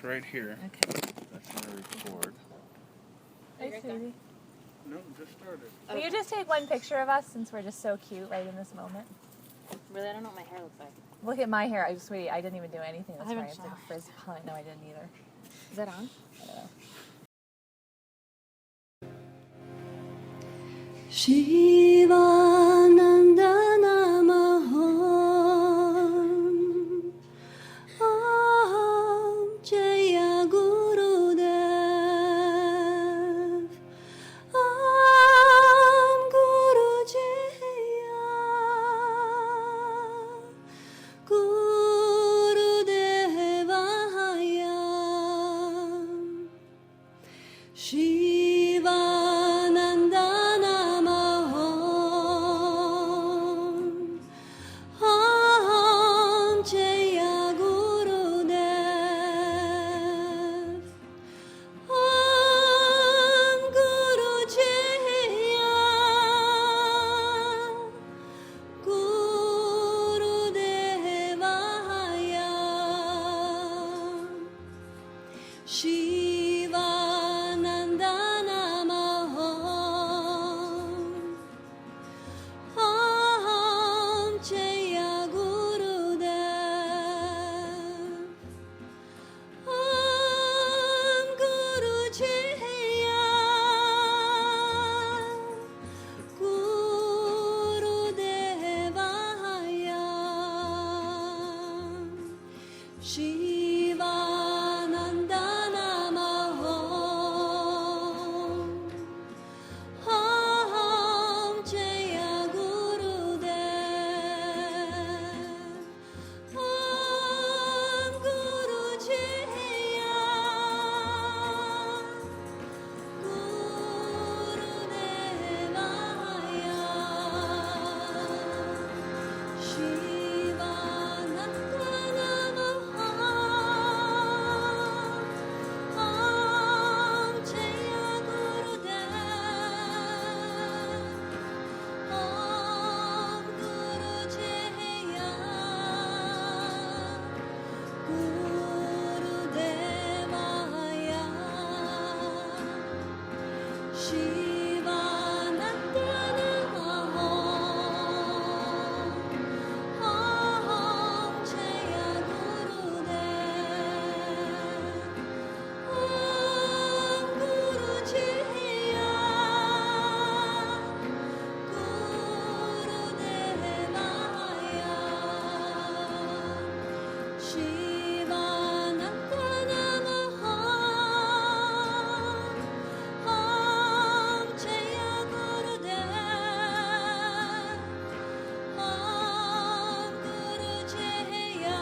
Right here. Okay. That's gonna record. Hey, sweetie. No, just started. Will you just take one picture of us since we're just so cute right in this moment? Really, I don't know what my hair looks like. Look at my hair. Sweetie, I didn't even do anything this morning. It's like showered. a frizz pun. No, I didn't either. Is that on? I don't know. Shivananda Namaham Om Jaya Gurudev Om Guru Jaya Gurudevaya Shivananda Om Jaya Gurudev Om Guru Jaya Gurudevaya Shivananda Om Jaya Gurudev Om Guru Jaya Gurudevaya Shivananda Om Jaya Gurudev Om Guru Jaya Gurudevaya Shivananda Om Jaya Gurudev Om Guru Jaya Gurudevaya Shivananda Om Jaya Gurudev Om Guru Jaya Gurudevaya Shivananda Om Jaya Gurudev Om Guru Jaya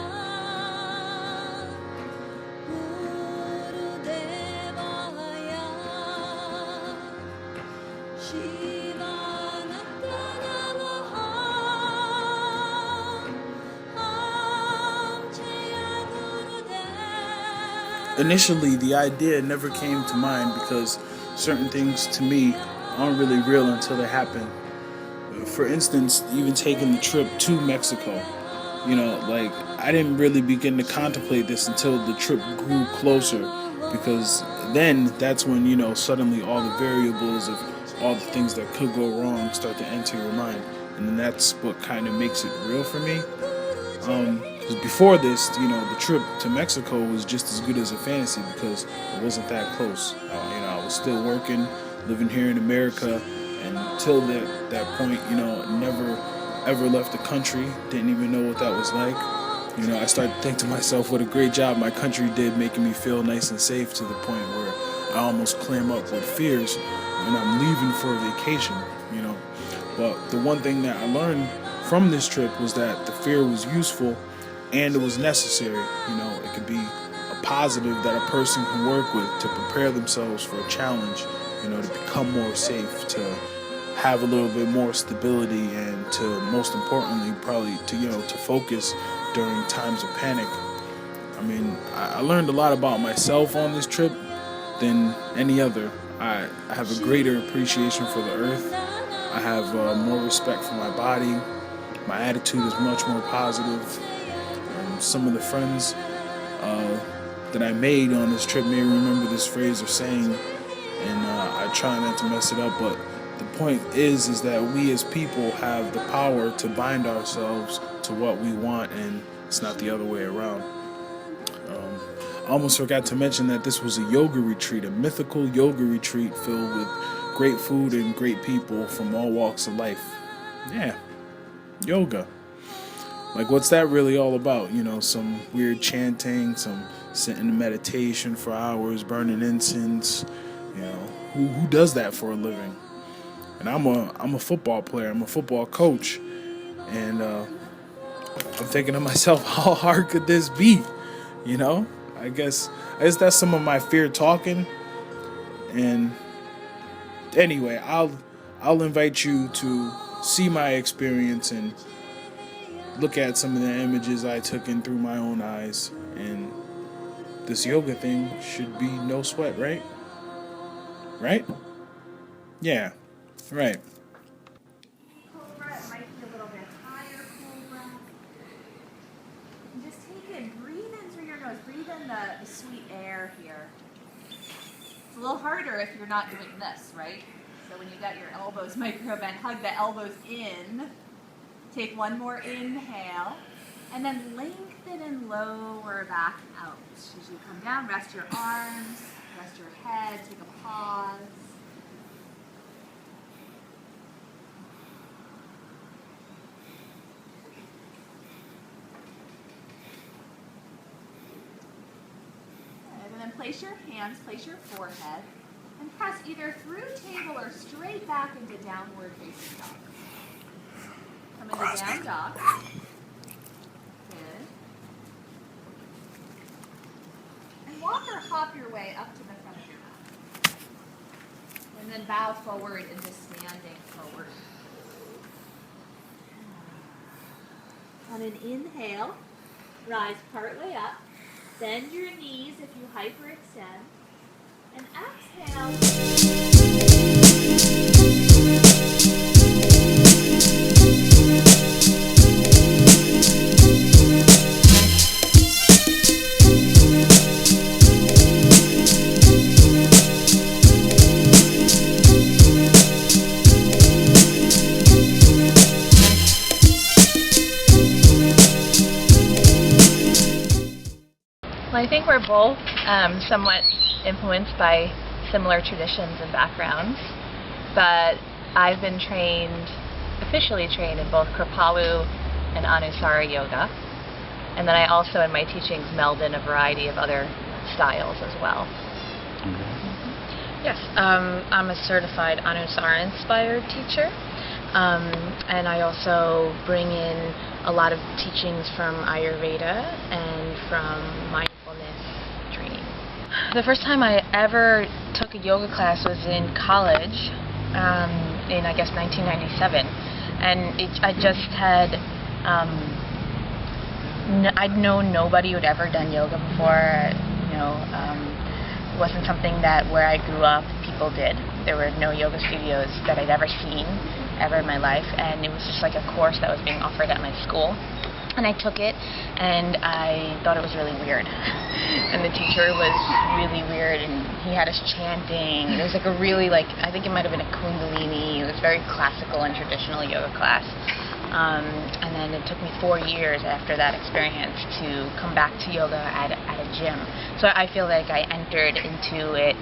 Gurudevaya Shivananda Om Jaya Gurudev. Initially, the idea never came to mind because certain things to me aren't really real until they happen. For instance, even taking the trip to Mexico. Like I didn't really begin to contemplate this until the trip grew closer because then that's when, suddenly all the variables of all the things that could go wrong start to enter your mind. And then that's what kind of makes it real for me. Because before this, the trip to Mexico was just as good as a fantasy because it wasn't that close. I was still working, living here in America, and until that point, never ever left the country. Didn't even know what that was like. I started to think to myself what a great job my country did making me feel nice and safe to the point where I almost clam up with fears when I'm leaving for a vacation. But the one thing that I learned from this trip was that the fear was useful and it was necessary. It could be a positive that a person can work with to prepare themselves for a challenge, to become more safe, to have a little bit more stability, and to, most importantly, probably to focus during times of panic. I learned a lot about myself on this trip than any other. I have a greater appreciation for the earth. I have more respect for my body. My attitude is much more positive. Some of the friends that I made on this trip may remember this phrase or saying, and I try not to mess it up. But the point is that we as people have the power to bind ourselves to what we want, and it's not the other way around. I almost forgot to mention that this was a yoga retreat, a mythical yoga retreat filled with great food and great people from all walks of life. Yeah, yoga. Like, what's that really all about? You know, some weird chanting, some sitting in meditation for hours, burning incense. You know, who does that for a living? And I'm a football player. I'm a football coach, and I'm thinking to myself, how hard could this be? You know, I guess that's some of my fear talking. And anyway, I'll invite you to see my experience and look at some of the images I took in through my own eyes. And this yoga thing should be no sweat, right? Right? Yeah, right. Cobra, it might be a little bit higher cobra. And just take it, breathe in through your nose, breathe in the sweet air here. It's a little harder if you're not doing this, right? So when you got your elbows micro bent, hug the elbows in. Take one more inhale, and then lengthen and lower back out. As you come down, rest your arms, rest your head, take a pause. And then place your hands, place your forehead, and press either through table or straight back into downward facing dog. Come into down dog. Good. And walk or hop your way up to the front of your mat. And then bow forward into standing forward. On an inhale, rise partway up. Bend your knees if you hyperextend. And exhale. Well, I think we're both somewhat influenced by similar traditions and backgrounds, but I've been officially trained in both Kripalu and Anusara yoga, and then I also in my teachings meld in a variety of other styles as well. Yes, I'm a certified Anusara-inspired teacher, and I also bring in a lot of teachings from Ayurveda and from mindfulness training. The first time I ever took a yoga class was in college, in I guess 1997, and I just had I'd known nobody who'd ever done yoga before. It wasn't something that where I grew up people did. There were no yoga studios that I'd ever seen ever in my life, and it was just like a course that was being offered at my school. And I took it, and I thought it was really weird. And the teacher was really weird, and he had us chanting. It was like a really, I think it might have been a Kundalini. It was very classical and traditional yoga class. And then it took me 4 years after that experience to come back to yoga at a gym. So I feel like I entered into it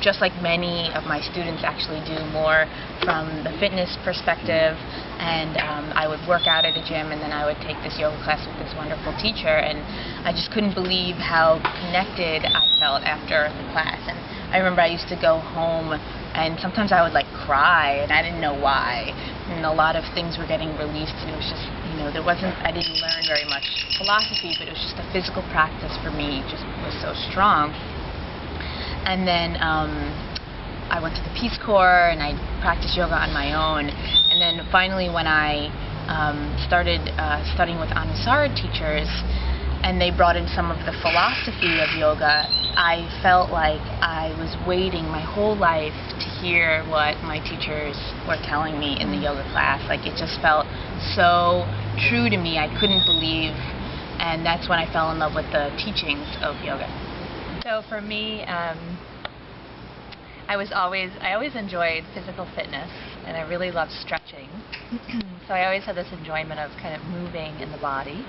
just like many of my students actually do, more from the fitness perspective, and I would work out at a gym, and then I would take this yoga class with this wonderful teacher, and I just couldn't believe how connected I felt after the class. And I remember I used to go home, and sometimes I would cry, and I didn't know why, and a lot of things were getting released, and it was just, I didn't learn very much philosophy, but it was just the physical practice for me just was so strong. And then I went to the Peace Corps, and I practiced yoga on my own. And then finally, when I started studying with Anusara teachers, and they brought in some of the philosophy of yoga, I felt like I was waiting my whole life to hear what my teachers were telling me in the yoga class. It just felt so true to me. I couldn't believe and that's when I fell in love with the teachings of yoga. So for me, I always enjoyed physical fitness, and I really loved stretching. So I always had this enjoyment of kind of moving in the body.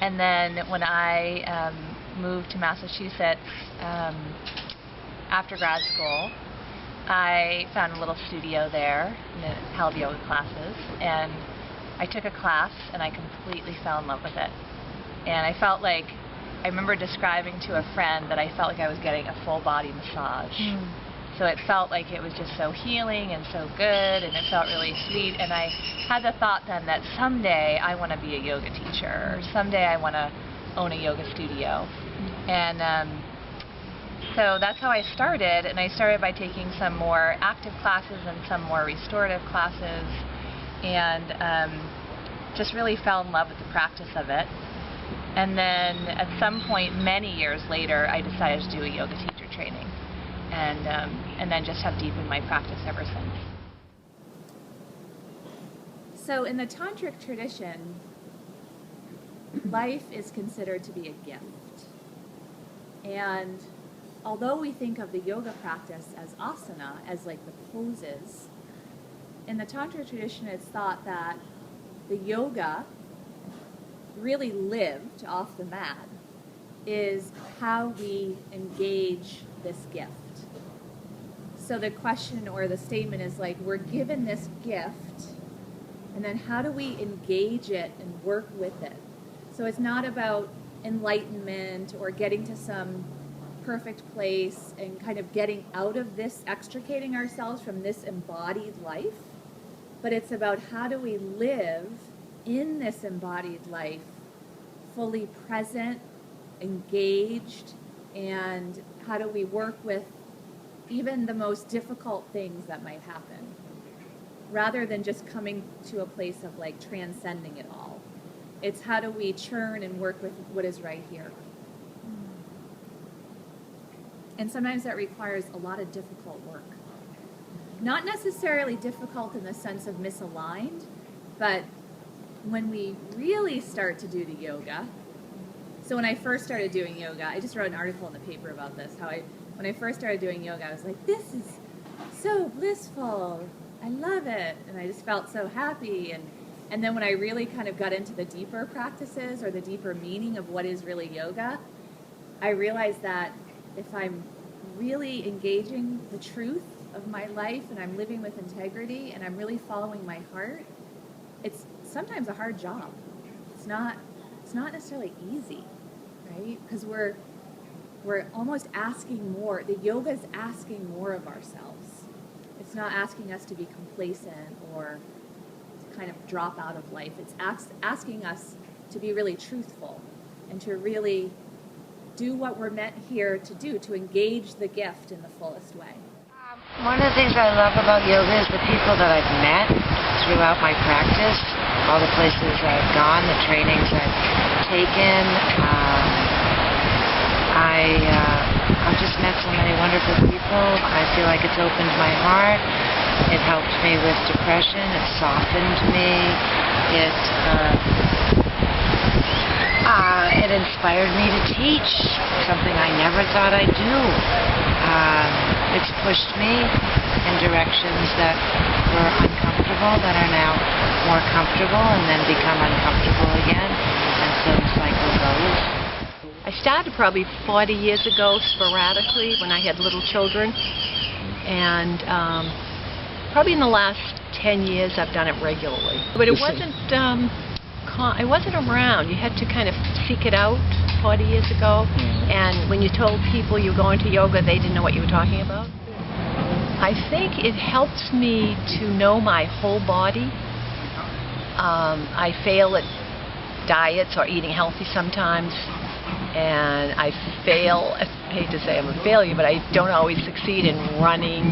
And then when I moved to Massachusetts after grad school, I found a little studio there and it held yoga classes, and I took a class and I completely fell in love with it. And I felt like, I remember describing to a friend that I felt like I was getting a full body massage. So it felt like it was just so healing and so good, and it felt really sweet. And I had the thought then that someday I want to be a yoga teacher, or someday I want to own a yoga studio. And so that's how I started, and I started by taking some more active classes and some more restorative classes, and just really fell in love with the practice of it. And then at some point, many years later, I decided to do a yoga teacher training, and then just have deepened my practice ever since. So in the tantric tradition, life is considered to be a gift. And although we think of the yoga practice as asana, as like the poses, in the tantric tradition it's thought that the yoga really lived off the mat is how we engage this gift. So the question or the statement is like, we're given this gift, and then how do we engage it and work with it? So it's not about enlightenment or getting to some perfect place and kind of getting out of this, extricating ourselves from this embodied life, but it's about how do we live in this embodied life fully present, engaged, and how do we work with even the most difficult things that might happen, rather than just coming to a place of like transcending it all. It's how do we churn and work with what is right here. And sometimes that requires a lot of difficult work. Not necessarily difficult in the sense of misaligned, but when we really start to do the yoga. So when I first started doing yoga, I just wrote an article in the paper about this, when I first started doing yoga, I was like, this is so blissful. I love it. And I just felt so happy. And then when I really kind of got into the deeper practices or the deeper meaning of what is really yoga, I realized that if I'm really engaging the truth of my life and I'm living with integrity and I'm really following my heart, it's sometimes a hard job. It's not necessarily easy, right? Because we're almost asking more. The yoga is asking more of ourselves. It's not asking us to be complacent or to kind of drop out of life. It's asking us to be really truthful and to really do what we're meant here to do, to engage the gift in the fullest way. One of the things I love about yoga is the people that I've met throughout my practice, all the places I've gone, the trainings I've taken. I've just met so many wonderful people. I feel like it's opened my heart. It helped me with depression. It softened me. It inspired me to teach, something I never thought I'd do. It's pushed me in directions that were uncomfortable that are now more comfortable and then become uncomfortable again, and so the cycle goes. I started probably 40 years ago sporadically when I had little children, and probably in the last 10 years I've done it regularly. But it wasn't around. You had to kind of seek it out 40 years ago, and when you told people you were going to yoga, they didn't know what you were talking about. I think it helps me to know my whole body. I fail at diets or eating healthy sometimes, and I hate to say I'm a failure, but I don't always succeed in running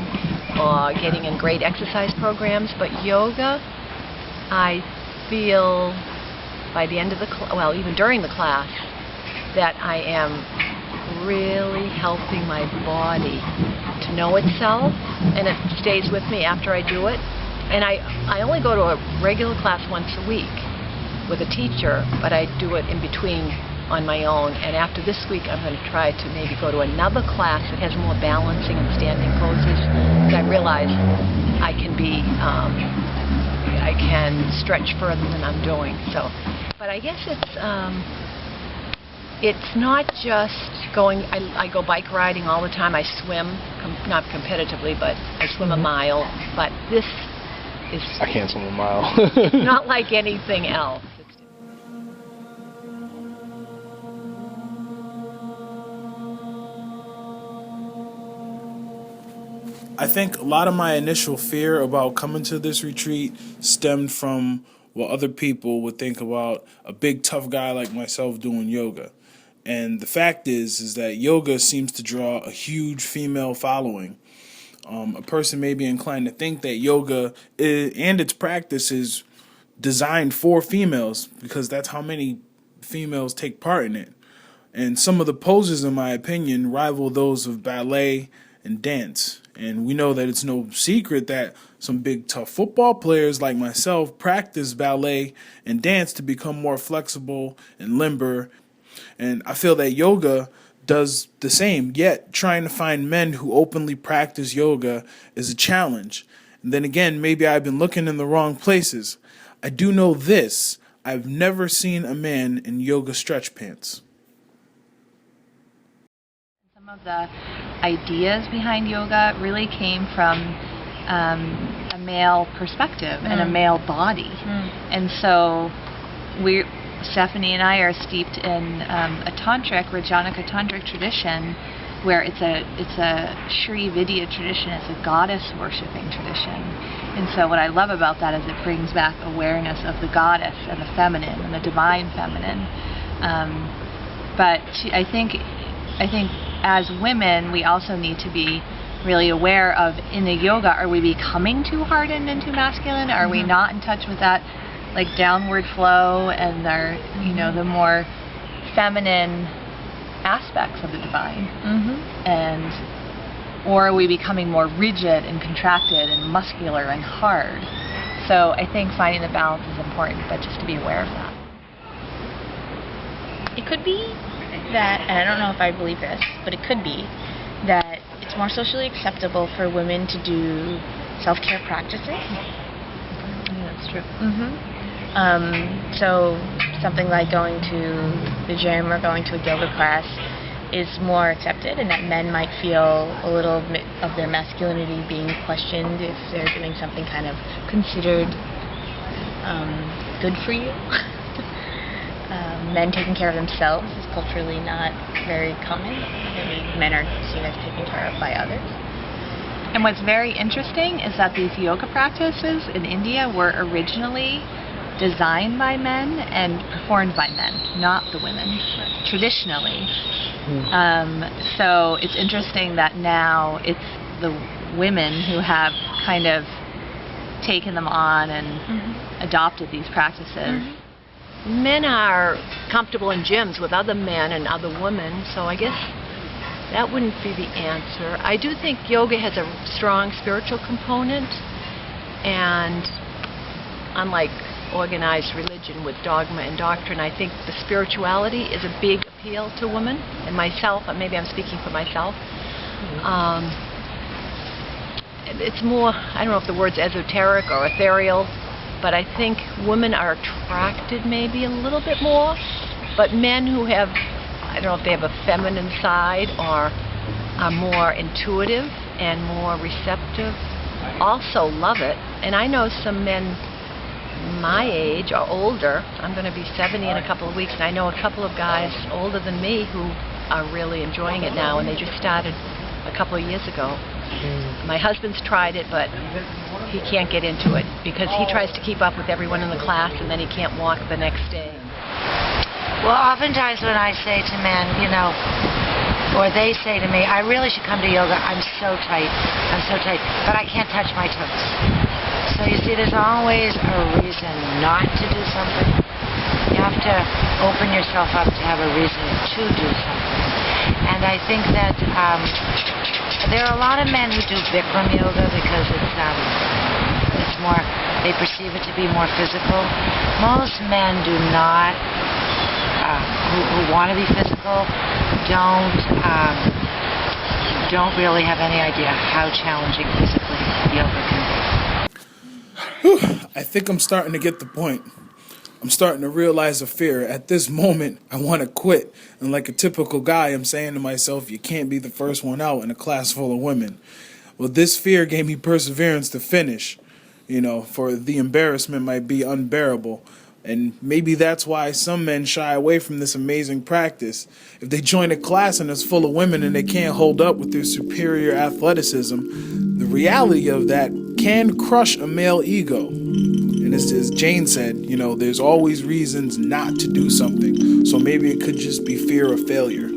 or getting in great exercise programs. But yoga, I feel by the end of the even during the class, that I am really helping my body to know itself, and it stays with me after I do it. And I only go to a regular class once a week, with a teacher, but I do it in between on my own. And after this week, I'm going to try to maybe go to another class that has more balancing and standing poses. Because I realize I can I can stretch further than I'm doing. So, but I guess it's not just going. I go bike riding all the time. I swim, not competitively, but I swim a mile. But this is I can't swim a mile. not like anything else. I think a lot of my initial fear about coming to this retreat stemmed from what other people would think about a big tough guy like myself doing yoga. And the fact is that yoga seems to draw a huge female following. A person may be inclined to think that yoga and its practice is designed for females because that's how many females take part in it. And some of the poses, in my opinion, rival those of ballet and dance. And we know that it's no secret that some big tough football players like myself practice ballet and dance to become more flexible and limber. And I feel that yoga does the same, yet trying to find men who openly practice yoga is a challenge. And then again, maybe I've been looking in the wrong places. I do know this: I've never seen a man in yoga stretch pants. Some of the ideas behind yoga really came from a male perspective and a male body. And so Stephanie and I are steeped in a tantric, Rajanika tantric tradition, where it's a Shri Vidya tradition. It's a goddess worshiping tradition. And so what I love about that is it brings back awareness of the goddess and the feminine and the divine feminine. But I think as women, we also need to be really aware of, in the yoga, are we becoming too hardened and too masculine? Are we not in touch with that like downward flow and our, the more feminine aspects of the divine? Or are we becoming more rigid and contracted and muscular and hard? So I think finding the balance is important, but just to be aware of that. It could be that, and I don't know if I believe this, but it could be that it's more socially acceptable for women to do self-care practices. Yeah, that's true. So something like going to the gym or going to a yoga class is more accepted, and that men might feel a little bit of their masculinity being questioned if they're doing something kind of considered good for you. Men taking care of themselves is culturally not very common. Maybe men are seen as taken care of by others. And what's very interesting is that these yoga practices in India were originally designed by men and performed by men, not the women, traditionally. So it's interesting that now it's the women who have kind of taken them on and adopted these practices. Men are comfortable in gyms with other men and other women, so I guess that wouldn't be the answer. I do think yoga has a strong spiritual component, and unlike organized religion with dogma and doctrine, I think the spirituality is a big appeal to women, and myself, maybe I'm speaking for myself. It's more, I don't know if the word's esoteric or ethereal, but I think women are attracted maybe a little bit more, but men who have, I don't know if they have a feminine side or are more intuitive and more receptive, also love it. And I know some men my age or older, I'm going to be 70 in a couple of weeks, and I know a couple of guys older than me who are really enjoying it now, and they just started a couple of years ago. My husband's tried it, but he can't get into it because he tries to keep up with everyone in the class, and then he can't walk the next day. Well, oftentimes when I say to men, or they say to me, I really should come to yoga, I'm so tight, but I can't touch my toes. So you see, there's always a reason not to do something. You have to open yourself up to have a reason to do something. And I think that there are a lot of men who do Bikram yoga because it's more they perceive it to be more physical. Most men do not, who want to be physical, don't really have any idea how challenging physically yoga can be. I think I'm starting to get the point. I'm starting to realize a fear. At this moment, I want to quit. And like a typical guy, I'm saying to myself, you can't be the first one out in a class full of women. Well, this fear gave me perseverance to finish, for the embarrassment might be unbearable. And maybe that's why some men shy away from this amazing practice. If they join a class and it's full of women and they can't hold up with their superior athleticism, the reality of that can crush a male ego. And as Jane said, there's always reasons not to do something. So maybe it could just be fear of failure.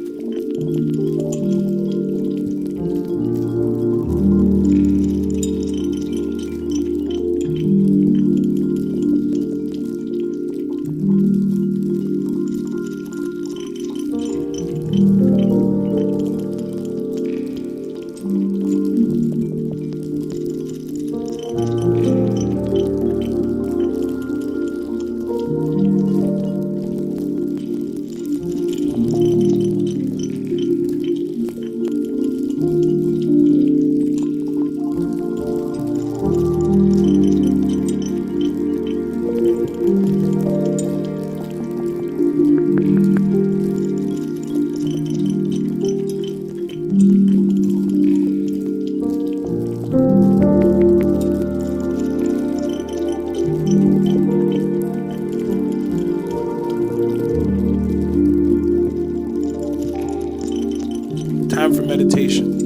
Time for meditation.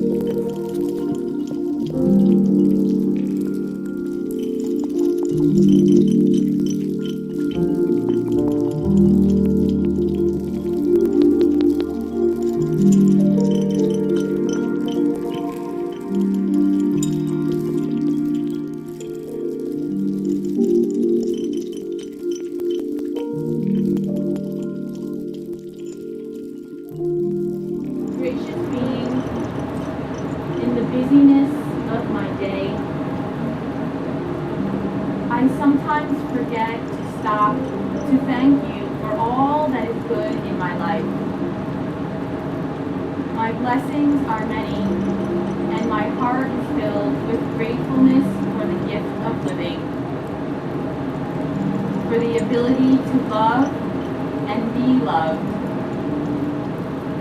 Gracious being, in the busyness of my day, I sometimes forget to stop to thank you for all that is good in my life. My blessings are many, and my heart is filled with gratefulness for the gift of living, for the ability to love and be loved,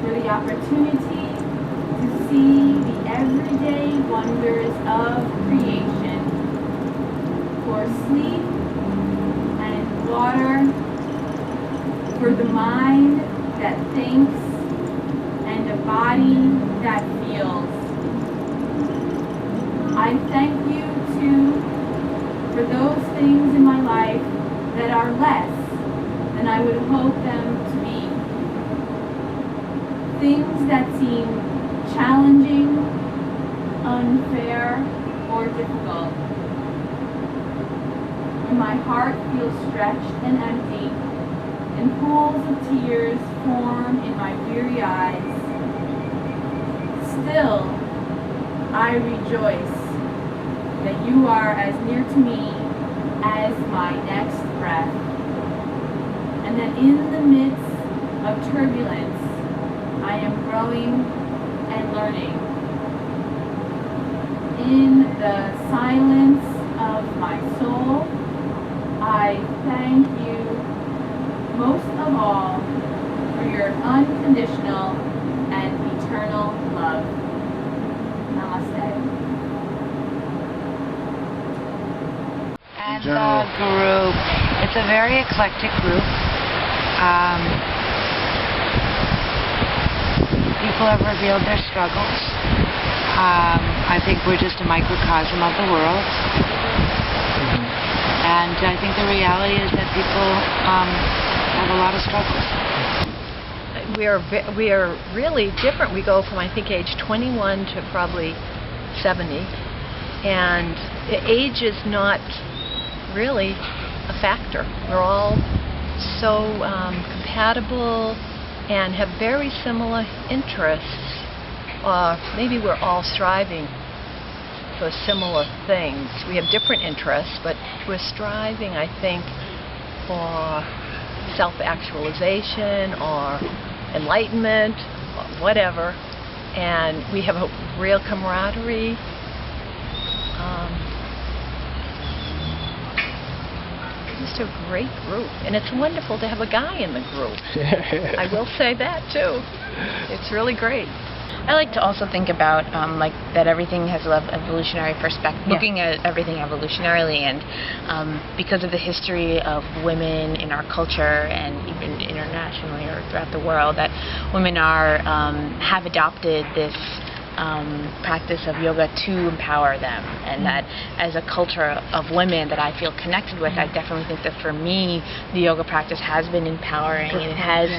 for the opportunity to see the everyday wonders of creation, for sleep and water, for the mind that thinks and a body that feels. I thank you too for those things in my life that are less than I would hope them to be. Things that seem challenging, unfair, or difficult. When my heart feels stretched and empty, and pools of tears form in my weary eyes, still I rejoice that you are as near to me as my next breath, and that in the midst of turbulence, I am growing and learning. In the silence of my soul, I thank you most of all for your unconditional and eternal love. Namaste. And the group, it's a very eclectic group. People have revealed their struggles. I think we're just a microcosm of the world. And I think the reality is that people have a lot of struggles. We are really different. We go from, I think, age 21 to probably 70. And age is not really a factor. We're all so compatible and have very similar interests. Maybe we're all striving for similar things. We have different interests, but we're striving, I think, for self-actualization or enlightenment or whatever. And we have a real camaraderie. Just a great group, and it's wonderful to have a guy in the group. I will say that too. It's really great. I like to also think about like that everything has an evolutionary perspective, looking at everything evolutionarily, and because of the history of women in our culture and even internationally or throughout the world, that women are have adopted this practice of yoga to empower them, and that as a culture of women that I feel connected with, I definitely think that for me the yoga practice has been empowering, and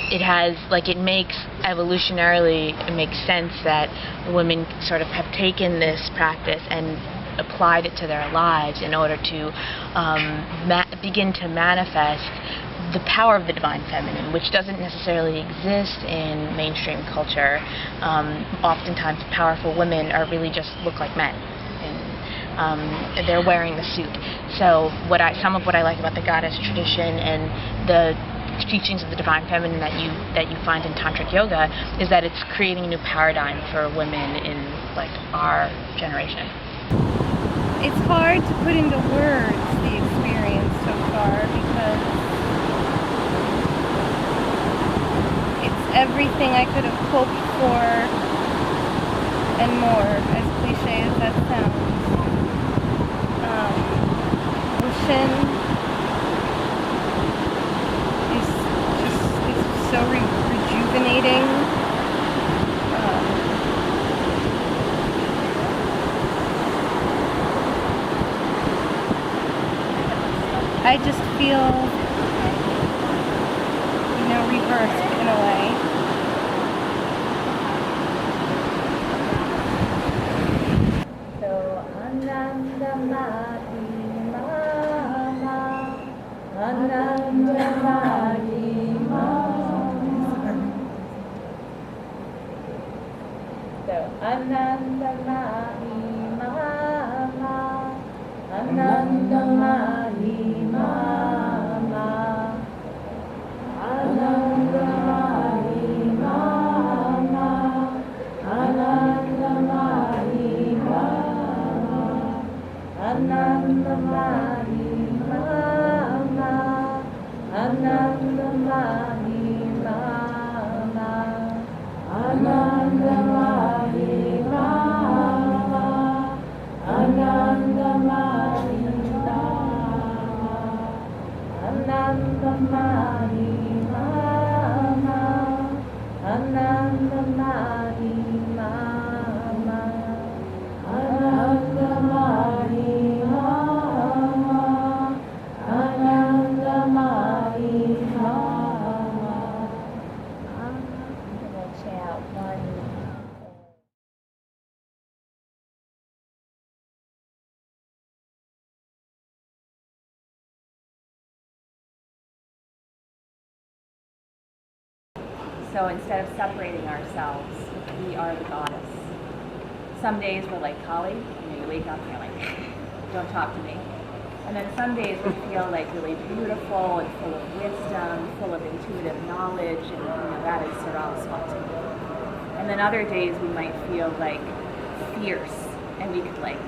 it makes evolutionarily, it makes sense that women sort of have taken this practice and applied it to their lives in order to begin to manifest the power of the divine feminine, which doesn't necessarily exist in mainstream culture. Oftentimes powerful women are really just look like men, and they're wearing the suit. So some of what I like about the goddess tradition and the teachings of the divine feminine that you find in tantric yoga is that it's creating a new paradigm for women in like our generation. It's hard to put into words the experience so far because it's everything I could have hoped for and more, as cliche as that sounds. Ocean is so rejuvenating. I just feel, rebirthed in a way. So, Ananda Mahi Mama, Ananda Mahi Mama. So, Ananda Mahi Mama, Ananda Mahi Mama, Ananda Mahi Mama, Ananda Mahi Mama, Ananda Mahi Mama, Ananda Mahi Mama, Ananda Mahi Mama, Ananda Mahi Mama, Ananda Mahi Mama, Ananda Mahi Mama, Ananda Mahi Mama, Ananda Mahi Mama. I'm gonna chant one. So instead of separating ourselves, we are the goddess. Some days we're like Kali, you wake up and you're like, don't talk to me. And then some days we feel like really beautiful and full of wisdom, full of intuitive knowledge, and that is Saraswati. And then other days we might feel like fierce, and we could like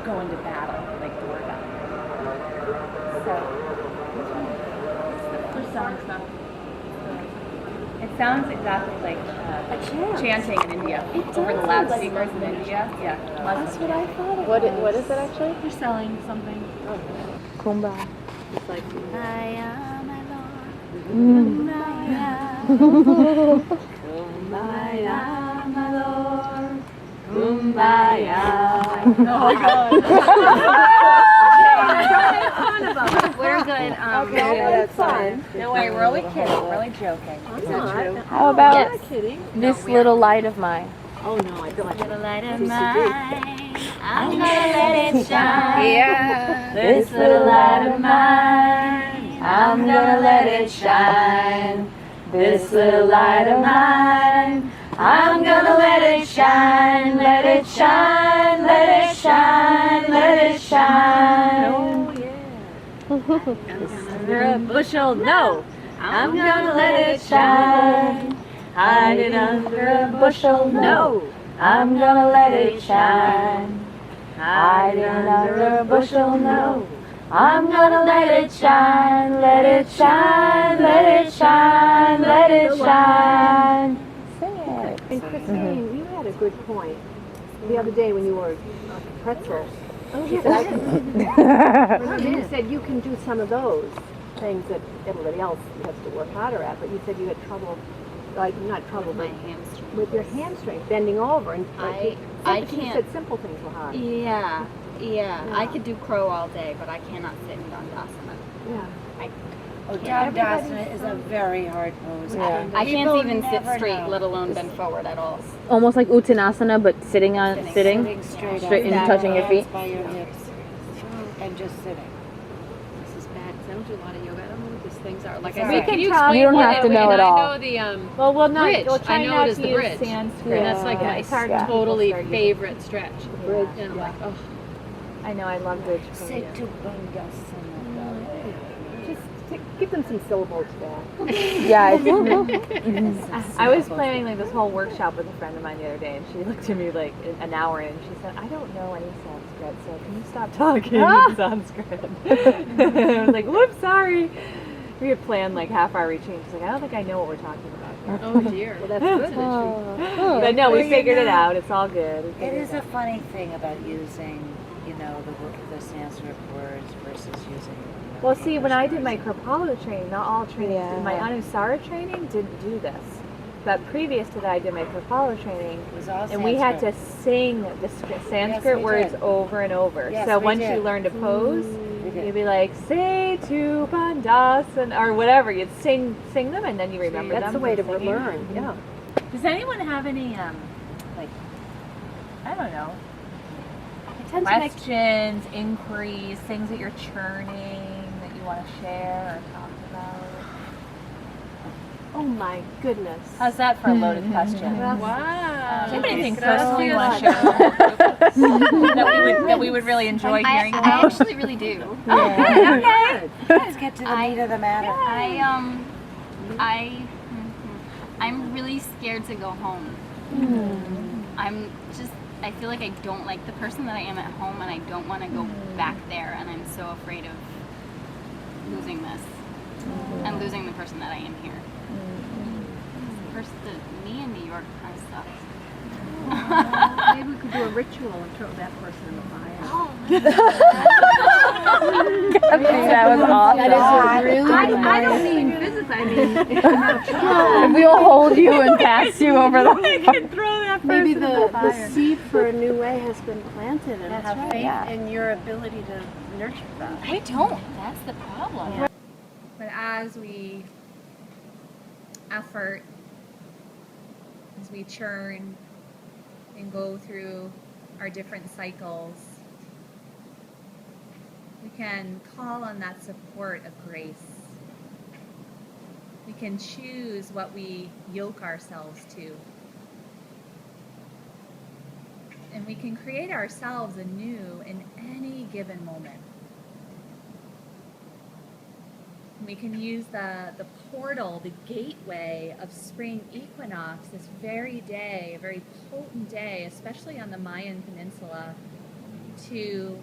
go into battle like Durga. So, which one? Stuff. It sounds exactly like chanting in India. Over the loudspeakers in India. Yeah. That's what I thought it What was. is it actually? You're selling something. Kumbaya. It's like Kumbaya, my lord. Kumbaya. Kumbaya, my lord. Kumbaya. Oh God. We're good. Okay, that's fine. No way, we're only kidding. We're only joking. Is that true? How about Yes. this little light of mine? Oh no, I feel like little light of mine. I'm gonna let it shine. Yeah. This little light of mine. I'm gonna let it shine. This little light of mine. I'm gonna let it shine, let it shine, let it shine, let it shine. Oh yeah. Under a bushel, no. I'm gonna let it shine. Hide it under a bushel, no. I'm gonna let it shine. Hide it under a bushel, no. I'm gonna let it shine, let it shine, let it shine, let it shine. Sing it. And Christine, you had a good point the other day when you were pretzel. Oh, you said you can do some of those things that everybody else has to work harder at, but you said you had trouble, like not trouble, but with your hamstring, bending over, and I you can't. said simple things were hard. Yeah. I could do crow all day, but I cannot sit in Dandasana. Yeah. Dandasana is a very hard pose. Yeah. I can't even sit straight, let alone bend forward at all. Almost like Uttanasana, but sitting Sitting straight up, and touching your feet. by your hips, and just sitting. This is bad because I don't do a lot of yoga. I don't know what these things are. Like It's I all said, right. can you You explain don't what have to know it I all. know the Well, we'll not. bridge. We'll try I know not it is to the use bridge. Sanskrit. And that's like my it's hard to totally favorite stretch. Bridge. And I'm like, oh, I know. I love bridge. Sit to Bandasana. just give them some syllables back. Yeah, I was planning like this whole workshop with a friend of mine the other day, and she looked at me like an hour in, and she said, "I don't know any Sanskrit, so can you stop talking in Sanskrit?" I was like, "Whoops, sorry." We had planned like half hour retreat. She's like, "I don't think I know what we're talking about." Oh dear. Well, that's good. But no, we figured it out. It's all good. It is a funny thing about using, the Sanskrit words versus using. Well, see, when I did my Kripalu training, not all trainings, Yeah. my Anusara training didn't do this. But previous to that, I did my Kripalu training, It was all and we had to Sanskrit. sing the Sanskrit we words did. over and over. Yes, so we once did. you learned a pose, We did. you'd be like, say to Bandasana, or whatever. You'd sing them, and then you remember That's them. the way to from singing. learn. Yeah. Does anyone have any, like, I don't know, questions, inquiries, things that you're churning that you want to share or talk about? Oh my goodness. How's that for a loaded question? Wow. Anything personally you want to share that we would really enjoy hearing I about? actually really do. Okay. Let's get to the meat of the matter. I'm really scared to go home. I feel like I don't like the person that I am at home, and I don't want to go back there, and I'm so afraid of losing this and losing the person that I am here. Me in New York kind of sucks. Maybe we could do a ritual and throw that person in the fire. that was awesome. That is really I don't mean physically, I mean If we will hold you and pass you over the maybe the seed for a new way has been planted, and have faith in your ability to nurture that. I don't. That's the problem. But as we effort, as we churn and go through our different cycles, we can call on that support of grace. We can choose what we yoke ourselves to. And we can create ourselves anew in any given moment. We can use the portal, the gateway of spring equinox, this very day, a very potent day, especially on the Mayan Peninsula, to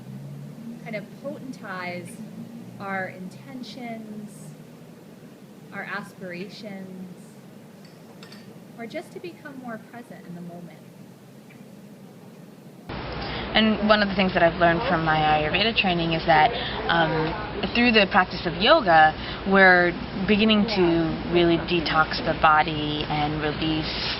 kind of potentize our intentions, our aspirations, or just to become more present in the moment. And one of the things that I've learned from my Ayurveda training is that through the practice of yoga, we're beginning to really detox the body and release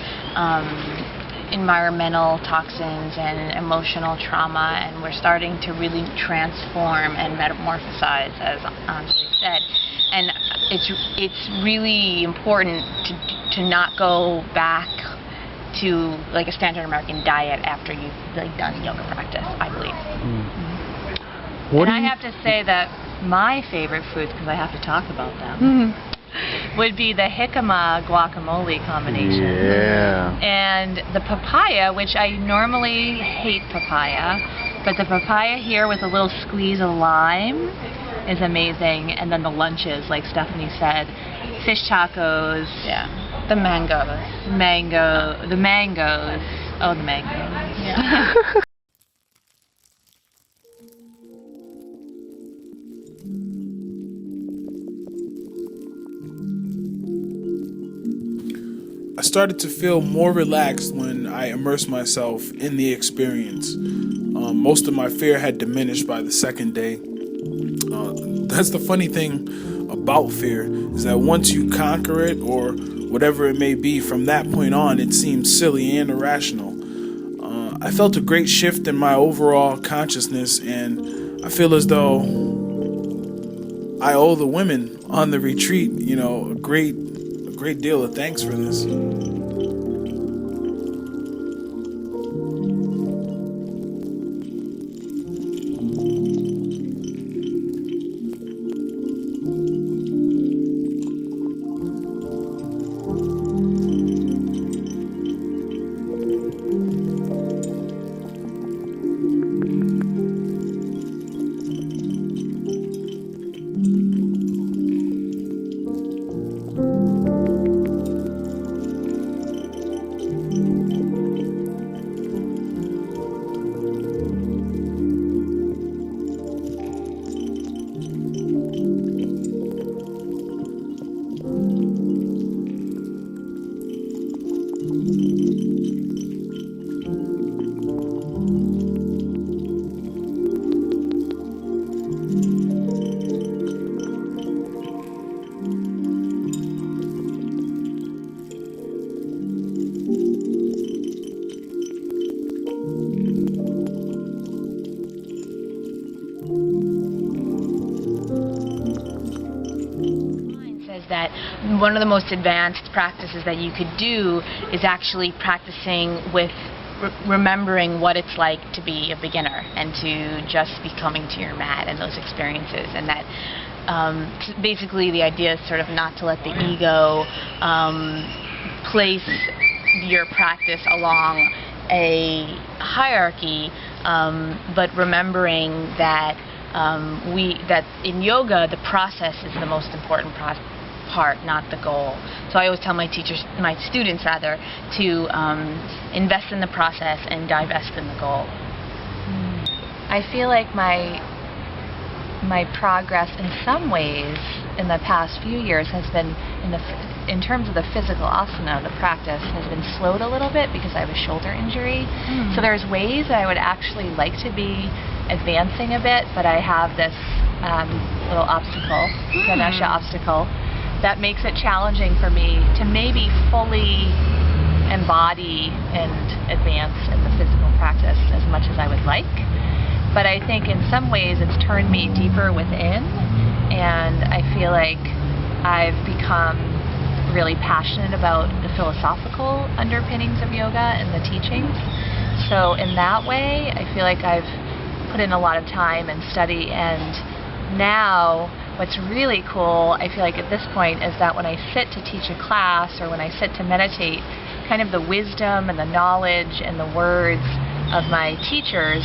environmental toxins and emotional trauma, and we're starting to really transform and metamorphosize, as Anjali said. And it's really important to not go back to like a standard American diet after you've done yoga practice, I believe. And I have to say that my favorite foods, because I have to talk about them, would be the jicama guacamole combination. Yeah. And the papaya, which I normally hate papaya, but the papaya here with a little squeeze of lime is amazing. And then the lunches, like Stephanie said, fish tacos. Yeah. The mangoes. The mangoes. Oh, the mangoes. Yeah. I started to feel more relaxed when I immersed myself in the experience. Most of my fear had diminished by the second day. That's the funny thing about fear, is that once you conquer it, or whatever it may be, from that point on, it seems silly and irrational. I felt a great shift in my overall consciousness, and I feel as though I owe the women on the retreat, a great deal of thanks for this. That one of the most advanced practices that you could do is actually practicing with remembering what it's like to be a beginner and to just be coming to your mat and those experiences, and that basically the idea is sort of not to let the ego place your practice along a hierarchy, but remembering that that in yoga the process is the most important part, not the goal. So I always tell my students rather, to invest in the process and divest in the goal. I feel like my progress in some ways in the past few years has been in terms of the physical asana, the practice has been slowed a little bit because I have a shoulder injury. So there's ways that I would actually like to be advancing a bit, but I have this little obstacle, Ganesha obstacle, that makes it challenging for me to maybe fully embody and advance in the physical practice as much as I would like. But I think in some ways it's turned me deeper within, and I feel like I've become really passionate about the philosophical underpinnings of yoga and the teachings. So in that way, I feel like I've put in a lot of time and study, and now what's really cool, I feel like at this point, is that when I sit to teach a class or when I sit to meditate, kind of the wisdom and the knowledge and the words of my teachers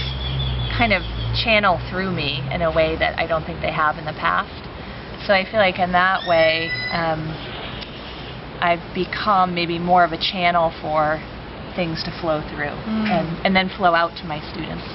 kind of channel through me in a way that I don't think they have in the past. So I feel like in that way, I've become maybe more of a channel for things to flow through and then flow out to my students.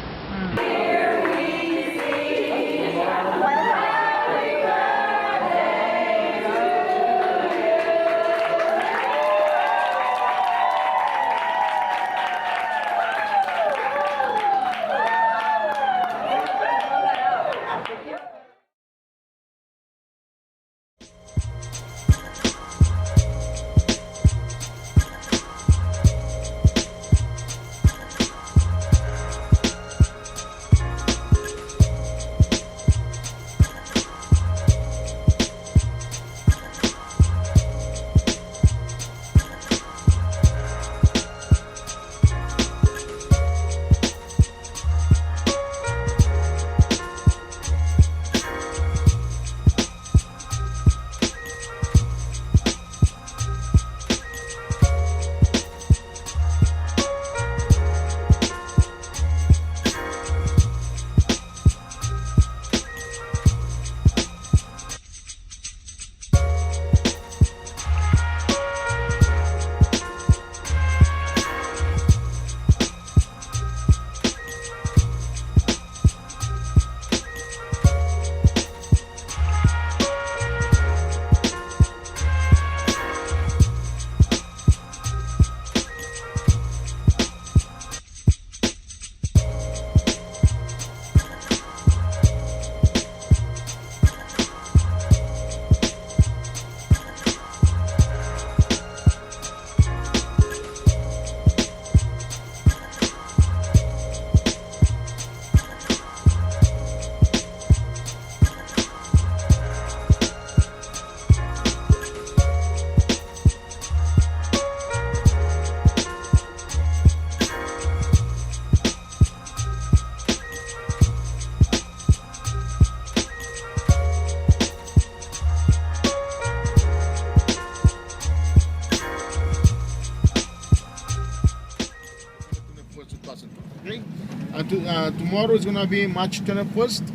tomorrow is gonna be March 21st. Do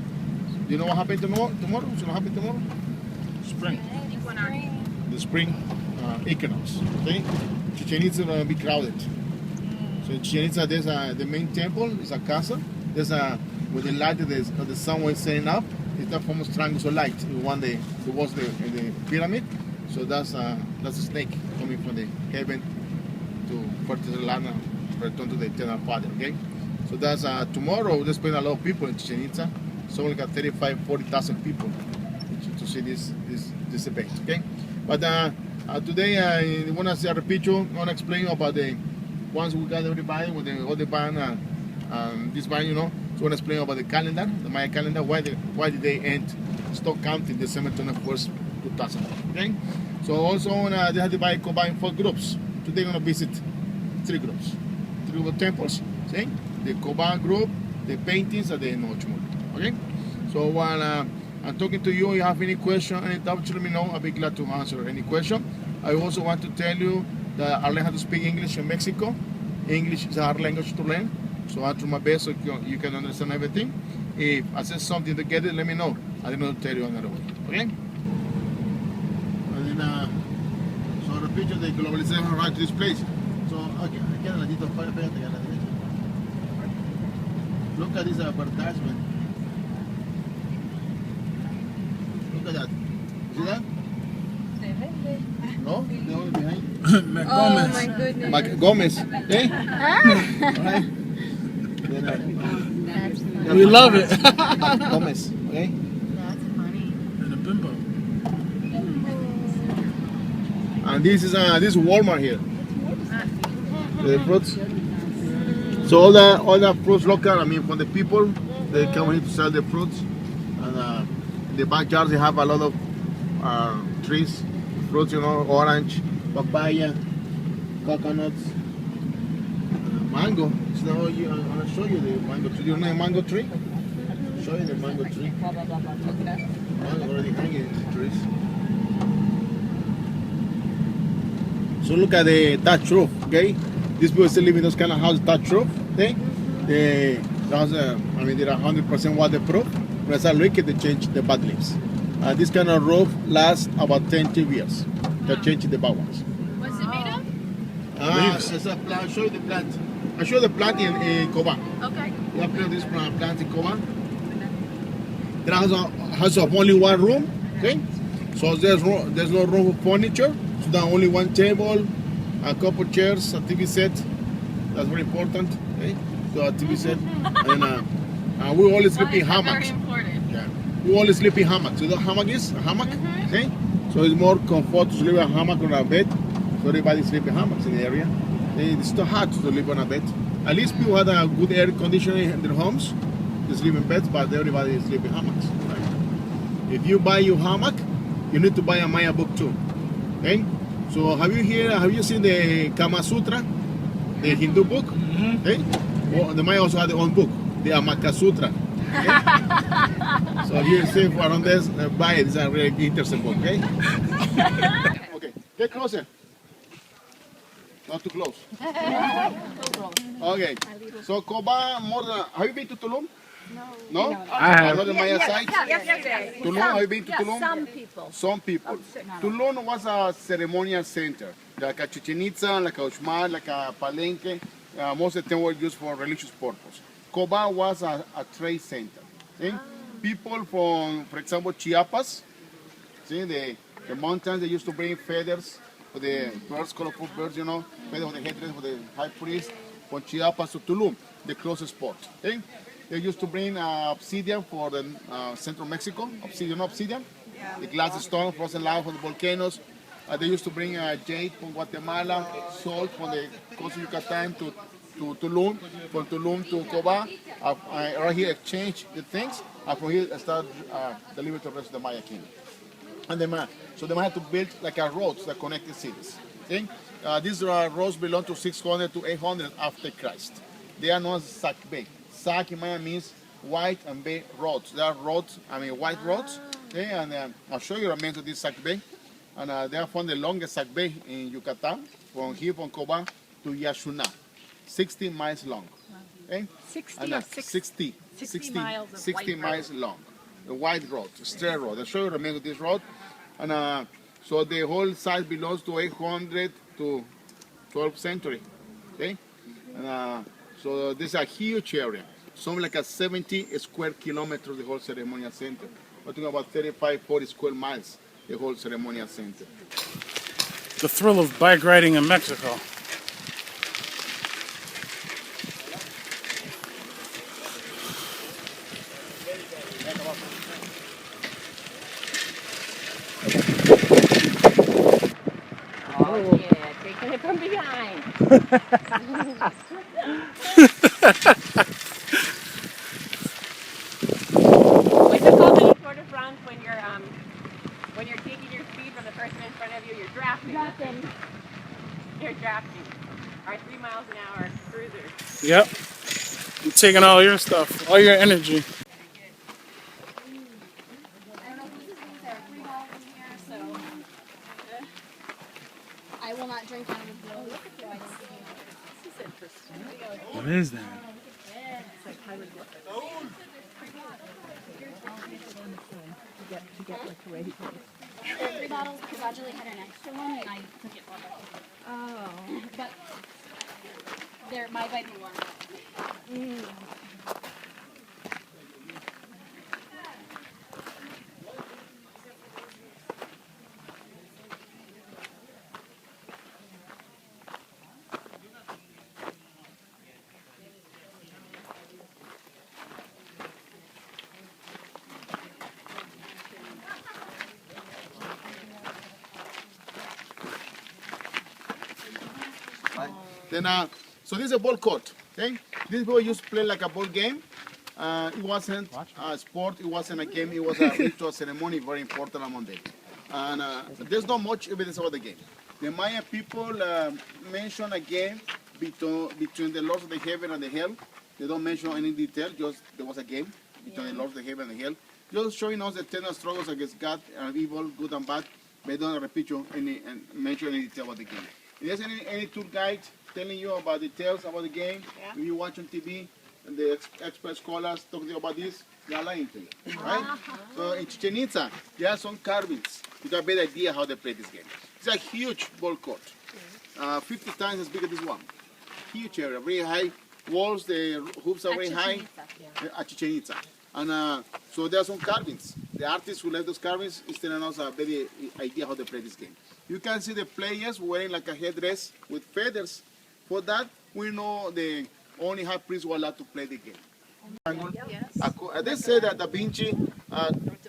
you know what happened tomorrow? What's gonna happen tomorrow? Spring. The spring equinox. Okay. Chichen Itza is gonna be crowded. So in Chichen Itza, there's the main temple. It's a casa. There's with the light of the sun was setting up. It's that famous triangle light. One day it was the pyramid. So that's a snake coming from the heaven to fertilize the land and return to the eternal Father. Okay. So that's tomorrow. There's been a lot of people in Chichen Itza. So we got 40,000 people to see this event. Okay. But today I want to repeat you. I want to explain about the once we got everybody with the other band this band, you know. So I want to explain about the calendar, the Maya calendar. Why did they stop counting December 21st, 2000? Okay. So also they have divided combined 4 groups. Today we're gonna visit 3 groups. 3 groups of temples. See? The Koban group, the paintings, and the Nochmul. Okay? So while I'm talking to you, if you have any question, any doubt, let me know. I'll be glad to answer any question. I also want to tell you that I learned how to speak English in Mexico. English is a hard language to learn. So I try my best so you can understand everything. If I say something to get it, let me know. I don't know to tell you another way. Okay? And then, so the picture, the globalization right to this place. So, okay, I can a little fire better. Look at this advertisement. Look at that. See that? No? The one behind? Mac Oh Gomez. my goodness. Mac Gomez. Okay? Alright. We love it. Mac Gomez. Okay? And a bimbo. And this is Walmart here. The fruits. So all the fruits local. I mean, for the people, they come here to sell the fruits. And in the backyard they have a lot of trees, fruits. You know, orange, papaya, coconuts, mango. So now I'm gonna show you the mango tree. You know the mango tree? Show you the mango tree. Mango already hanging in the trees. So look at the thatch roof, okay? These people still live in those kind of houses, thatch roof, okay? There are 100% waterproof. When it's leaky, they change the bad leaves. This kind of roof lasts about 10 years. They change the bad ones. What's it made of? It's a plant. I'll show you the plant. I'll show you the plant in Coban. Okay. We have this plant in Coban. There has only one room, okay? So there's no room for furniture. So there's only one table, a couple chairs, a TV set. That's very important. Okay? So a TV set, and we always sleep in hammocks. Very important. Yeah. We always sleep in hammocks. So the hammock is a hammock. Okay? So it's more comfort to sleep in a hammock on a bed. So everybody sleep in hammocks in the area. It's too hard to sleep on a bed. At least people have a good air conditioning in their homes. They sleep in beds, but everybody sleep in hammocks. Right? If you buy your hammock, you need to buy a Maya book too. Okay? So have you seen the Kama Sutra, the Hindu book? Okay? Well, the Maya also had their own book, the Amaka Sutra. Okay? So if you see around this, buy it. It's a really interesting book. Okay? Okay. Get closer. Not too close. Okay. So Coban, have you been to Tulum? No? I have. Another Maya site? Yesterday. Tulum, have you been to Tulum? Some people. Some people. Tulum was a ceremonial center, like a Chichen Itza, like a Uxmal, like a Palenque. Most of them were used for religious purpose. Coban was a trade center. See? People from, for example, Chiapas, see the mountains, they used to bring feathers for the birds, colorful birds, you know, feathers for the headdress for the high priest, from Chiapas to Tulum, the closest spot. Okay? They used to bring obsidian for the central Mexico, obsidian, the glass stone, frozen lava for the volcanoes. They used to bring jade from Guatemala, salt from the coast of Yucatan to Tulum, from Tulum to Coban. Right here exchange the things, and from here start deliver to the rest of the Maya kingdom. And so they had to build like a roads that connect the cities. Okay? These roads belong to 600 to 800 after Christ. They are known as Sac Bay. Sac in Maya means white and bay roads. They are roads, white roads. Okay? And I'll show you a map of this Sac Bay. And they have found the longest Sac Bay in Yucatan, from here from Coban to Yaxuna, 60 miles long. Okay? 60 and, or 60? 60. 60 miles of 60 white miles road. long. The white road, straight road. I'll show you the name of this road. And so the whole site belongs to 800 to 12th century. Okay? And so this is a huge area. Something like a 70 square kilometers, the whole ceremonial center. We're talking about 35, 40 square miles, the whole ceremonial center. The thrill of bike riding in Mexico. Oh, yeah, taking it from behind. What's it called in Tour de France when you're taking your speed from the person in front of you? You're drafting. You're drafting. Our 3 miles an hour cruisers. Yep. You're taking all your stuff, all your energy. I will not drink out of the bowl. This is interesting. What is that? It's like hieroglyphics. To get like ready. There are 3 bottles because Audrey had an extra one and I took it for her. Oh. But they're my vitamin water. Then, so this is a ball court. Okay, this people used to play like a ball game. It wasn't a sport. It wasn't a game. It was a ritual ceremony, very important among them. And there's not much evidence about the game. The Maya people mention a game between the lords of the heaven and the hell. They don't mention any detail. Just there was a game between the lords of the heaven and the hell. Just showing us the eternal struggles against God and evil, good and bad. They don't repeat mention any detail about the game. If there's any tour guide telling you about details about the game, if you watch on TV, and the expert scholars talking about this, they are lying to you, right? So in Chichen Itza, there are some carvings. You get a better idea how they play this game. It's a huge ball court, 50 times as big as this one. Huge area, very high walls, the hoops are very high at Chichen Itza. And so there are some carvings. The artist who left those carvings is telling us a better idea how they play this game. You can see the players wearing like a headdress with feathers. For that, we know the only high priests were allowed to play the game. They say that Da Vinci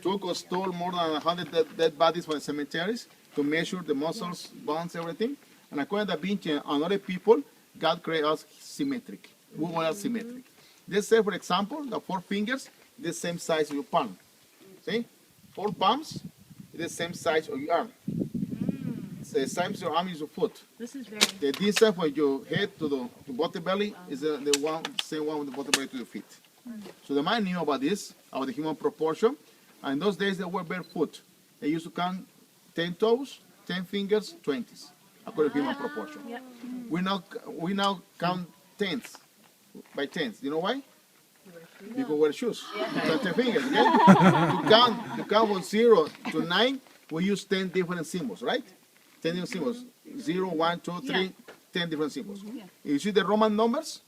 took or stole more than 100 dead bodies from the cemeteries to measure the muscles, bones, everything. And according to Da Vinci and other people, God created us symmetric. We were symmetric. They say, for example, the 4 fingers, the same size of your palm. See? 4 palms, the same size of your arm. The same as your arm is your foot. This is very. The distance from your head to the bottom belly is the same one with the bottom belly to your feet. So the man knew about this, about the human proportion. And in those days, they were barefoot. They used to count 10 toes, 10 fingers, 20s, according to human proportion. Yep. We now count tenths by tenths. You know why? Because we wear shoes. So 10 fingers. Okay? to count from 0 to 9, we use 10 different symbols, right? 10 different symbols. 0, 1, 2, 3, 10 different symbols. You see the Roman numbers?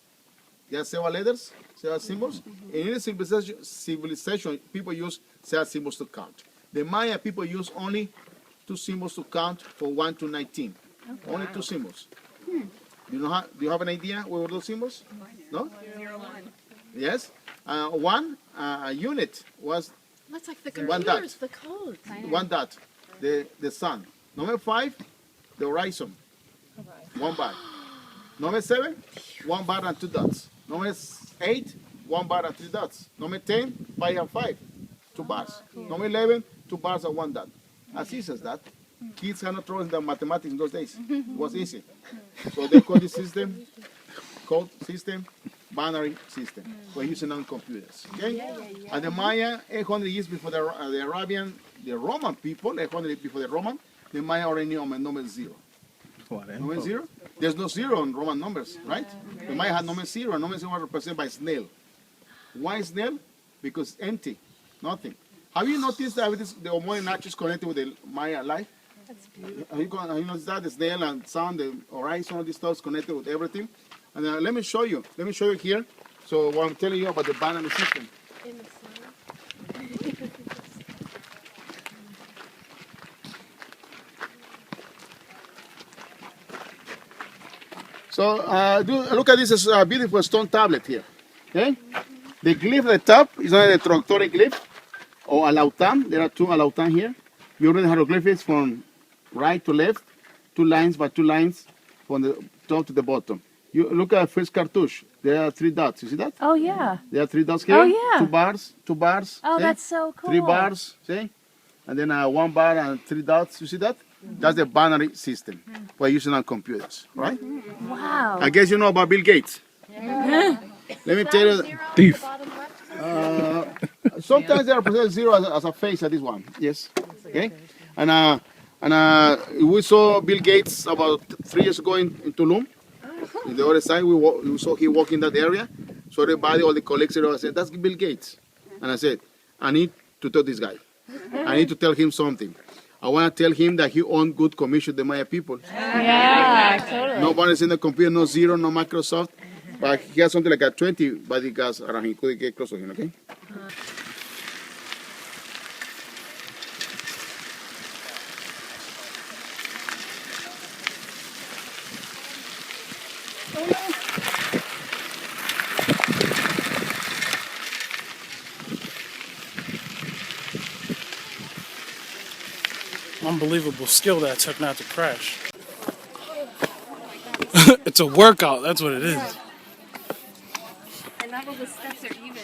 There are several letters, several symbols. In any civilization, people use several symbols to count. The Maya people use only 2 symbols to count from 1 to 19. Okay. Only 2 symbols. Do you have an idea what were those symbols? No? 0, 1. Yes. A unit was That's like the one computers, dot. the codes. 1 dot. The sun. Number 5, the horizon. 1 bar. Number 7, 1 bar and 2 dots. Number 8, 1 bar and 3 dots. Number 10, 5 and 5, 2 bars. Number 11, 2 bars and 1 dot. As easy as that. Kids cannot throw in the mathematics in those days. It was easy. So they call this system, code system, binary system. We're using on computers. Okay? And the Maya, 800 years before the Roman people, 800 years before the Roman, the Maya already knew number 0. Number 0? There's no 0 in Roman numbers, right? The Maya had number 0, and number 0 was represented by snail. Why snail? Because it's empty, nothing. Have you noticed that the Omoe Nacho is connected with the Maya life? That's beautiful. Have you noticed that the snail and sun, the horizon, all this stuff is connected with everything? And let me show you. Let me show you here. So what I'm telling you about the banana system. So look at this beautiful stone tablet here. Okay? The glyph at the top is not the Troctore glyph or Alautam. There are two Alautam here. You read hieroglyphics from right to left, 2 lines by 2 lines from the top to the bottom. You look at the first cartouche. There are 3 dots. You see that? Oh, yeah. There are 3 dots here. Oh, yeah. 2 bars, 2 bars. Oh, see? that's so cool. 3 bars, see? And then 1 bar and 3 dots. You see that? That's the binary system we're using on computers, right? Wow. I guess you know about Bill Gates. Let me tell you. Thief. Sometimes they represent 0 as a face at this one. Yes. Okay. And we saw Bill Gates about 3 years ago in Tulum. In the other side, we saw him walking that area. So everybody, all the colleagues, said, "That's Bill Gates." And I said, "I need to tell this guy. I need to tell him something. I want to tell him that he owned good commission the Maya people. Yeah, totally. Nobody's in the computer, no Zero, no Microsoft. But he has something like a 20 bodyguards around him. Could get close to him, okay? Unbelievable skill that took not to crash. It's a workout, that's what it is. And not all the steps are even.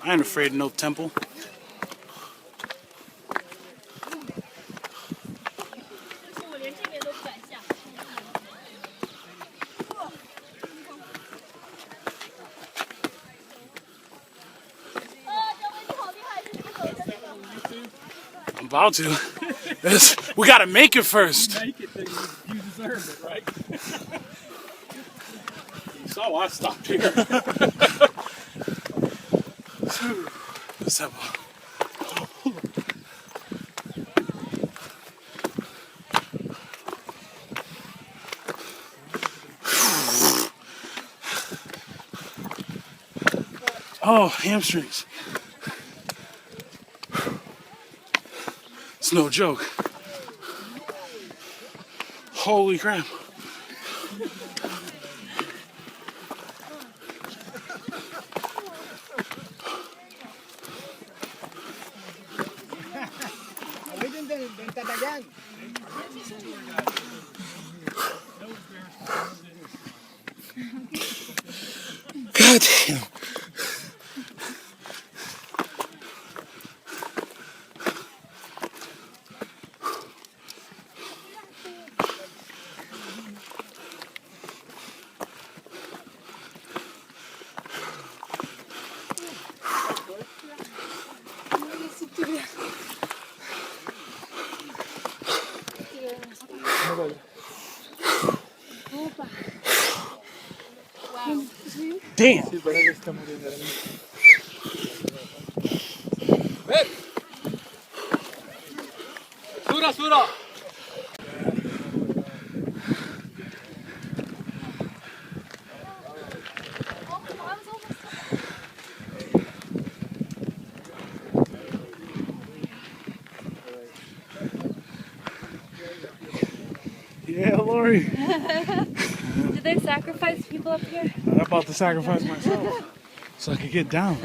I ain't afraid of no temple. I'm about to. We gotta make it first. Make it, then you deserve it, right? You saw why I stopped here. Let's have Oh, hamstrings. It's no joke. Holy crap. God damn. Damn. Sura, sura. Yeah, Lori. Did they sacrifice people up here? I'm about to sacrifice myself so I could get down.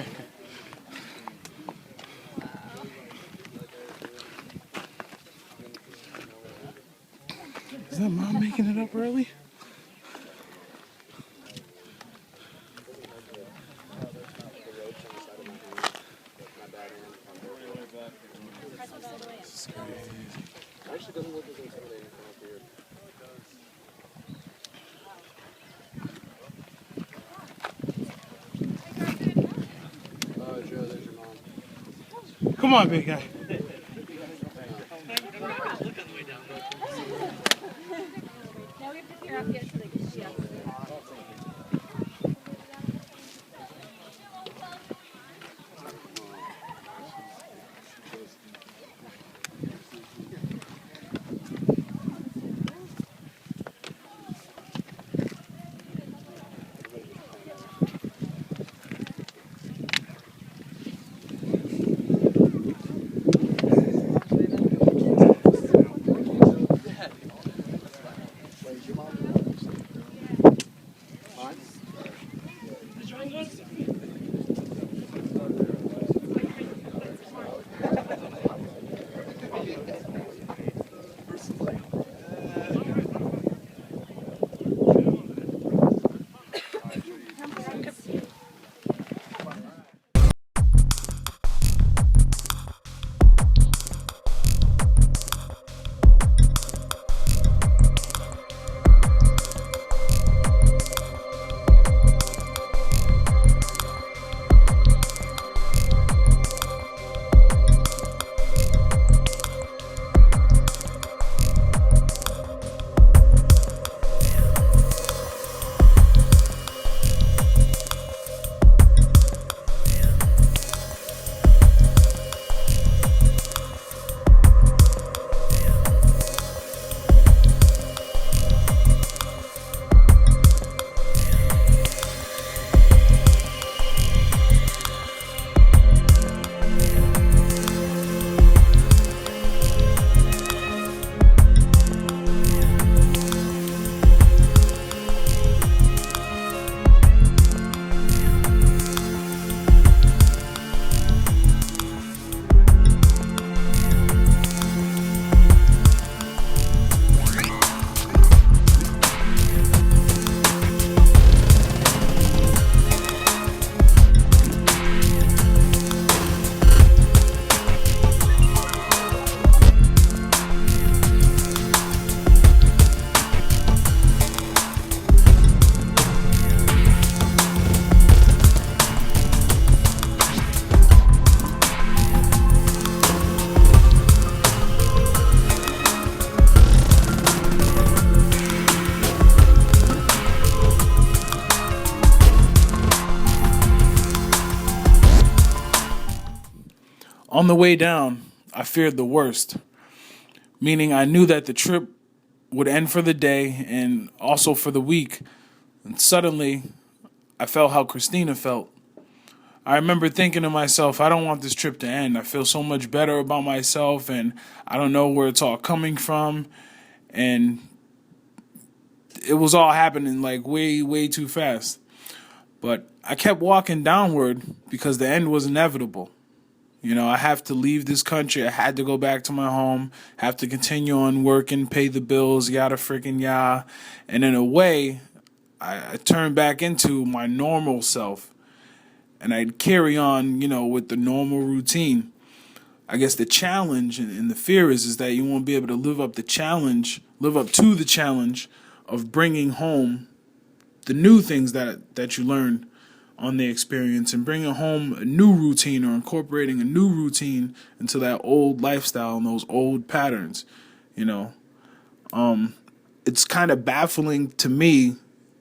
Is that mom making it up early? Come on, big guy. On the way down, I feared the worst, meaning I knew that the trip would end for the day and also for the week. And suddenly, I felt how Christina felt. I remember thinking to myself, I don't want this trip to end. I feel so much better about myself, and I don't know where it's all coming from. And it was all happening like way, way too fast. But I kept walking downward because the end was inevitable. You know, I have to leave this country. I had to go back to my home, have to continue on working, pay the bills, yada freaking yah. And in a way, I turned back into my normal self. And I'd carry on, with the normal routine. I guess the challenge and the fear is that you won't be able to live up to the challenge of bringing home the new things that you learned on the experience and bringing home a new routine or incorporating a new routine into that old lifestyle and those old patterns, It's kind of baffling to me,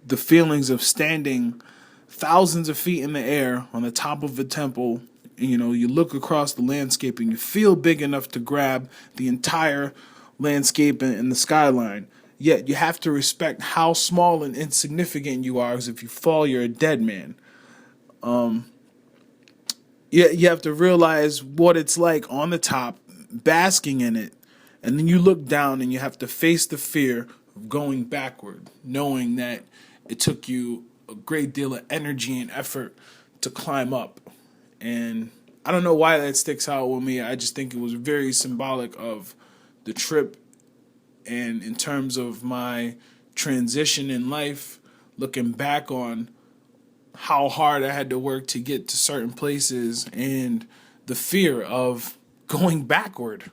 the feelings of standing thousands of feet in the air on the top of a temple. You look across the landscape and you feel big enough to grab the entire landscape and the skyline. Yet you have to respect how small and insignificant you are, because if you fall, you're a dead man. You have to realize what it's like on the top, basking in it, and then you look down and you have to face the fear of going backward, knowing that it took you a great deal of energy and effort to climb up. And I don't know why that sticks out with me. I just think it was very symbolic of the trip, and in terms of my transition in life, looking back on how hard I had to work to get to certain places and the fear of going backward.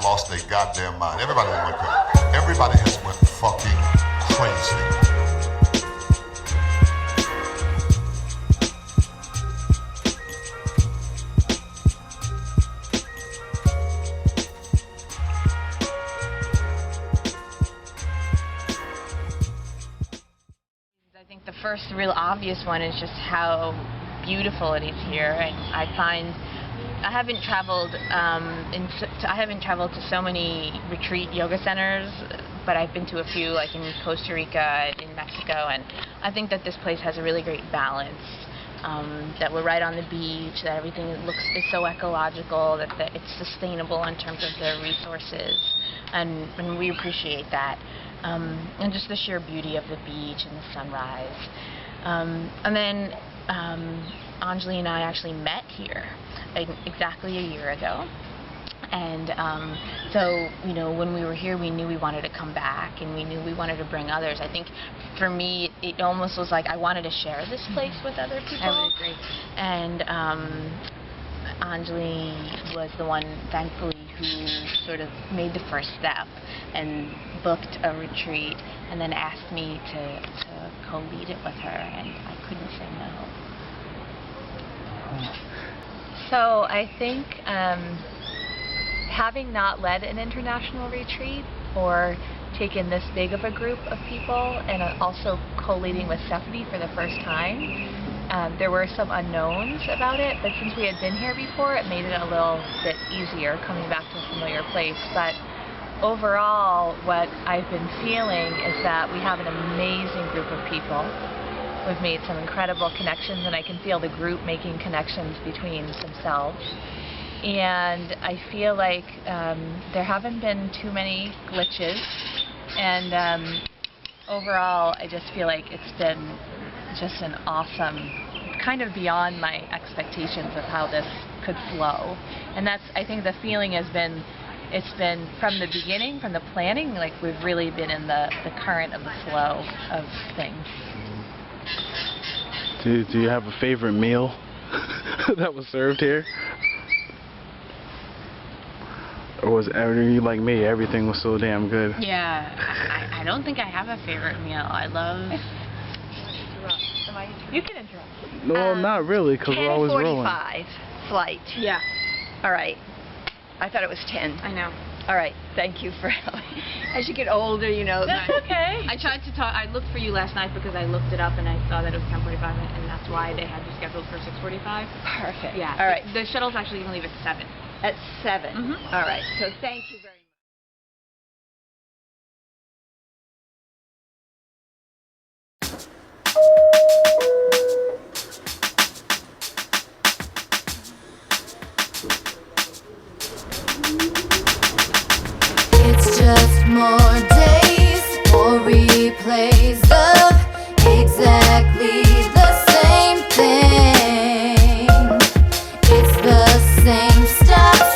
lost their goddamn mind. Everybody went crazy. Everybody has went fucking crazy. I think the first real obvious one is just how beautiful it is here, and I find I haven't traveled to so many retreat yoga centers, but I've been to a few, like in Costa Rica, in Mexico, and I think that this place has a really great balance. That we're right on the beach, that everything is so ecological, that it's sustainable in terms of the resources, and we appreciate that. And just the sheer beauty of the beach and the sunrise. And then Anjali and I actually met here exactly a year ago. And so, you know, when we were here, we knew we wanted to come back, and we knew we wanted to bring others. I think for me, it almost was like I wanted to share this place with other people. I would agree. And Anjali was the one, thankfully, who sort of made the first step and booked a retreat and then asked me to co-lead it with her, and I couldn't say no. So I think having not led an international retreat or taken this big of a group of people, and also co-leading with Stephanie for the first time, there were some unknowns about it, but since we had been here before, it made it a little bit easier coming back to a familiar place. But overall, what I've been feeling is that we have an amazing group of people. We've made some incredible connections, and I can feel the group making connections between themselves. And I feel like there haven't been too many glitches, and overall I just feel like it's been just an awesome, kind of beyond my expectations of how this could flow. And that's, I think the feeling has been, it's been from the beginning, from the planning, like we've really been in the current of the flow of things. Do you have a favorite meal that was served here? Or was you like me? Everything was so damn good. Yeah, I don't think I have a favorite meal. I love... You can interrupt. No, not really, because we're always rolling. 10:45 flight. Yeah. All right. I thought it was 10. I know. All right. Thank you for helping. As you get older, you know. That's okay. I tried to talk. I looked for you last night because I looked it up and I saw that it was 10:45, and that's why they had you scheduled for 6:45. Perfect. Yeah. All right. The shuttle's actually going to leave at 7. At 7. Mm-hmm. All right. So thank you very much. It's just more days, more replays of exactly the same thing. It's the same stops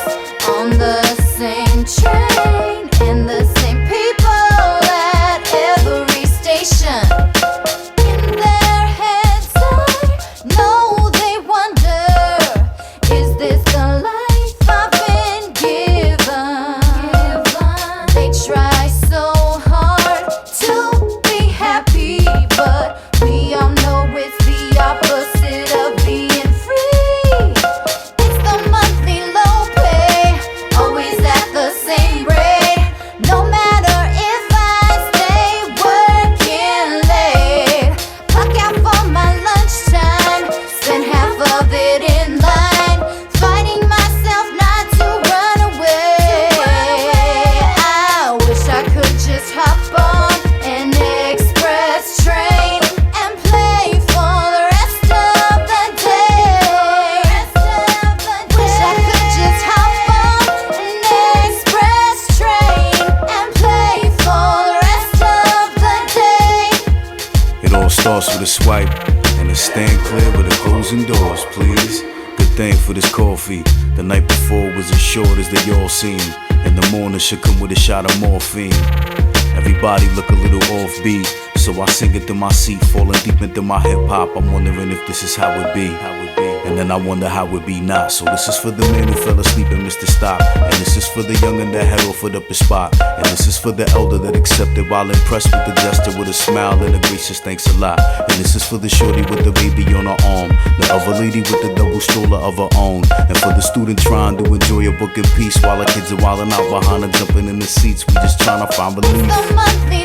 on the same train and the same people at every station. In their heads, I know they wonder, is this the life I've been given? They try so hard to be happy, but we all know it's the opposite of being free. It's the monthly low pay, always at the same rate. No matter if I stay working late, clock out for my lunchtime, spend half of it in line, fighting myself not to run away. I wish I could just hop on an express train and play for the rest of the day. Wish I could just hop on an express train and play for the rest of the day. It all starts with a swipe and a stand clear with the closing doors, please. Good thing for this coffee. The night before was as short as they all seem, and the morning should come with a shot of morphine. Everybody look a little offbeat, so I sing it to my seat, falling deep into my hip hop. I'm wondering if this is how it be. and then I wonder how it be not. So this is for the man who fell asleep and missed the stop, and this is for the youngin' that had offered up his spot, and this is for the elder that accepted while impressed with the gesture with a smile and a gracious thanks a lot. And this is for the shorty with the baby on her arm, the other lady with the double stroller of her own, and for the student trying to enjoy a book in peace while the kids are wildin' out behind her, jumping in the seats. We just trying to find relief. The monthly